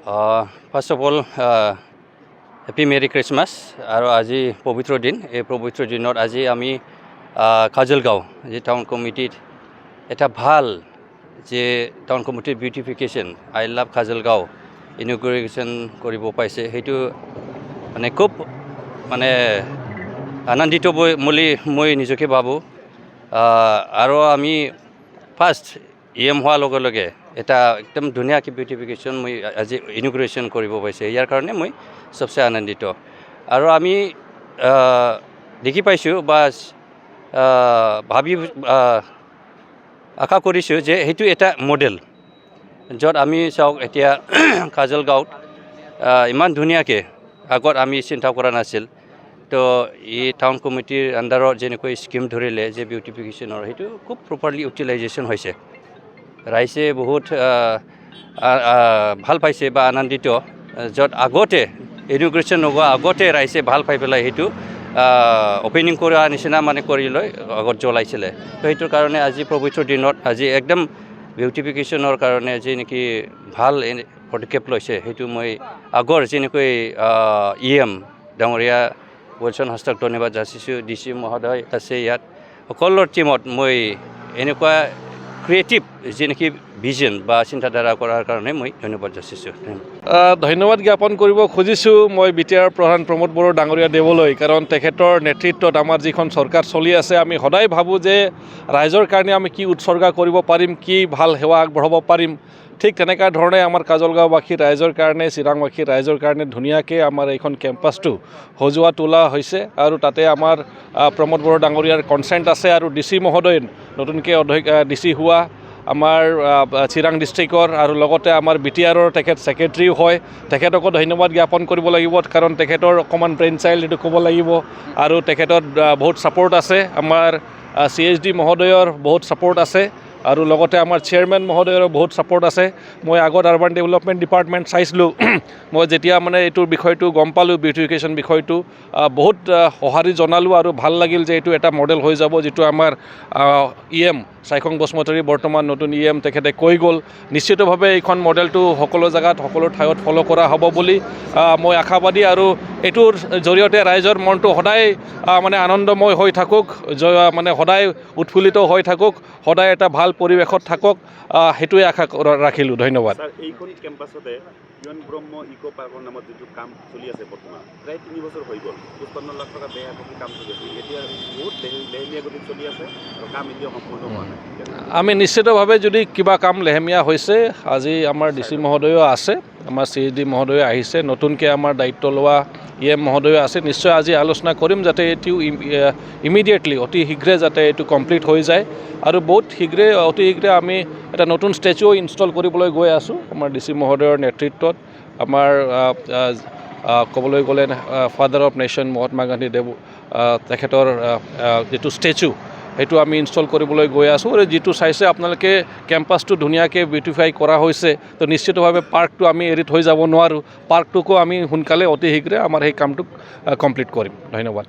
first of all happy merry Christmas আৰু আজি পবিত্ৰ দিন এই পবিত্ৰ দিনত আজি আমি কাজলগাঁও যে টাউন কমিটিত এটা ভাল যে টাউন কমিটিৰ বিউটিফিকেশ্যন আই লাভ কাজলগাঁও ইনগ্ৰেশ্যন কৰিব পাইছে সেইটো মানে খুব মানে আনন্দিত বুলি মই নিজকে ভাবোঁ আৰু আমি ফাৰ্ষ্ট EM হোৱাৰ লগে লগে এটা একদম ধুনীয়াকৈ বিউটিফিকেশ্যন মই আজি ইনগ্ৰেশ্যন কৰিব পাইছে ইয়াৰ কাৰণে মই চবচে আনন্দিত আৰু আমি দেখি পাইছোঁ বা ভাবি আশা কৰিছোঁ যে সেইটো এটা মডেল য'ত আমি চাওক এতিয়া কাজলগাঁৱত ইমান ধুনীয়াকৈ আগত আমি চিন্তা কৰা নাছিল তো এই টাউন কমিটিৰ আণ্ডাৰত যেনেকৈ স্কিম ধৰিলে যে বিউটিফিকেশ্যনৰ সেইটো খুব প্ৰপাৰলি ইউটিলাইজেশ্যন হৈছে ৰাইজে বহুত ভাল পাইছে বা আনন্দিত য'ত আগতে ইনগ্ৰেশ্যন নোহোৱা আগতে ৰাইজে ভাল পাই পেলাই সেইটো অপেনিং কৰা নিচিনা মানে কৰি লৈ আগত জ্বলাইছিলে তো সেইটোৰ কাৰণে আজি পবিত্ৰ দিনত আজি একদম বিউটিফিকেশ্যনৰ কাৰণে যি নেকি ভাল পদক্ষেপ লৈছে সেইটো মই আগৰ যেনেকৈ EM ডাঙৰীয়া বলচন হস্তাক ধন্যবাদ যাচিছোঁ DC মহোদয় আছে ইয়াত সকলোৰ টীমত মই এনেকুৱা ক্ৰিয়েটিভ যি নেকি ভিজন বা চিন্তাধাৰা কৰাৰ কাৰণে মই ধন্যবাদ যাচিছোঁ ধন্যবাদ জ্ঞাপন কৰিব খুজিছোঁ মই BTR প্ৰধান প্ৰমোদ বড়ো ডাঙৰীয়া দেৱলৈ কাৰণ তেখেতৰ নেতৃত্বত আমাৰ যিখন চৰকাৰ চলি আছে আমি সদায় ভাবোঁ যে ৰাইজৰ কাৰণে আমি কি উৎসৰ্গা কৰিব পাৰিম কি ভাল সেৱা আগবঢ়াব পাৰিম ঠিক তেনেকুৱা ধৰণে আমাৰ কাজলগাঁওবাসী ৰাইজৰ কাৰণে চিৰাংবাসী ৰাইজৰ কাৰণে ধুনীয়াকৈ আমাৰ এইখন কেম্পাছটো সজোৱা তোলা হৈছে আৰু তাতে আমাৰ প্ৰমোদ বড়ো ডাঙৰীয়াৰ কনচেণ্ট আছে আৰু DC মহোদয় নতুনকৈ DC হোৱা আমাৰ চিৰাং ডিষ্ট্ৰিক্টৰ আৰু লগতে আমাৰ BTRৰ তেখেত ছেক্ৰেটাৰীও হয় তেখেতকো ধন্যবাদ জ্ঞাপন কৰিব লাগিব কাৰণ তেখেতৰ অকণমান ব্ৰেইন চাইল্ড এইটো ক'ব লাগিব আৰু তেখেতৰ বহুত ছাপোৰ্ট আছে আমাৰ CSD মহোদয়ৰ বহুত ছাপোৰ্ট আছে আৰু লগতে আমাৰ চেয়াৰমেন মহোদয়ৰো বহুত ছাপোৰ্ট আছে মই আগত আৰ্বান ডেভেলপমেণ্ট ডিপাৰ্টমেণ্ট চাইছিলোঁ মই যেতিয়া মানে এইটোৰ বিষয়টো গম পালোঁ বিউটিফিকেশ্যন বিষয়টো বহুত সঁহাৰি জনালোঁ আৰু ভাল লাগিল যে এইটো এটা মডেল হৈ যাব যিটো আমাৰ EM চাইখং বসুমতাৰী বৰ্তমান নতুন EM তেখেতে কৈ গ'ল নিশ্চিতভাৱে এইখন মডেলটো সকলো জেগাত সকলো ঠাইত ফ'ল' কৰা হ'ব বুলি মই আশাবাদী আৰু এইটোৰ জৰিয়তে ৰাইজৰ মনটো সদায় মানে আনন্দময় হৈ থাকক মানে সদায় উৎফুল্লিত হৈ থাকক সদায় এটা ভাল পৰিৱেশত থাকক সেইটোৱে আশা ৰাখিলোঁ ধন্যবাদ এইখন কেম্পাছতে ইউএন ব্ৰহ্ম ইকো পাৰ্কৰ নামত যিটো কাম চলি আছে বৰ্তমান প্ৰায় 3 বছৰ হৈ গ'ল 55 লাখ টকা ব্যয় কৰি কাম চলি আছে এতিয়া বহুত লেহেমীয়া গতিত চলি আছে আৰু কাম এতিয়া সম্পূৰ্ণ হোৱা নাই আমি নিশ্চিতভাৱে যদি কিবা কাম লেহেমীয়া হৈছে আজি আমাৰ DC মহোদয়ো আছে আমাৰ CSD মহোদয় আহিছে নতুনকৈ আমাৰ দায়িত্ব লোৱা EM মহোদয় আছে নিশ্চয় আজি আলোচনা কৰিম যাতে এইটো ইমিডিয়েটলি অতি শীঘ্ৰে যাতে এইটো কমপ্লিট হৈ যায় আৰু বহুত অতি শীঘ্ৰে আমি এটা নতুন ষ্টেচুও ইনষ্টল কৰিবলৈ গৈ আছোঁ আমাৰ DC মহোদয়ৰ নেতৃত্বত আমাৰ ক'বলৈ গ'লে father of nation Mahatma Gandhi তেখেতৰ যিটো ষ্টেচু সেইটো আমি ইনষ্টল কৰিবলৈ গৈ আছোঁ আৰু যিটো চাইছে আপোনালোকে কেম্পাছটো ধুনীয়াকৈ বিউটিফাই কৰা হৈছে তো নিশ্চিতভাৱে পাৰ্কটো আমি এৰি থৈ যাব নোৱাৰোঁ পাৰ্কটোকো আমি সোনকালে অতি শীঘ্ৰে আমাৰ সেই কামটো কমপ্লিট কৰিম ধন্যবাদ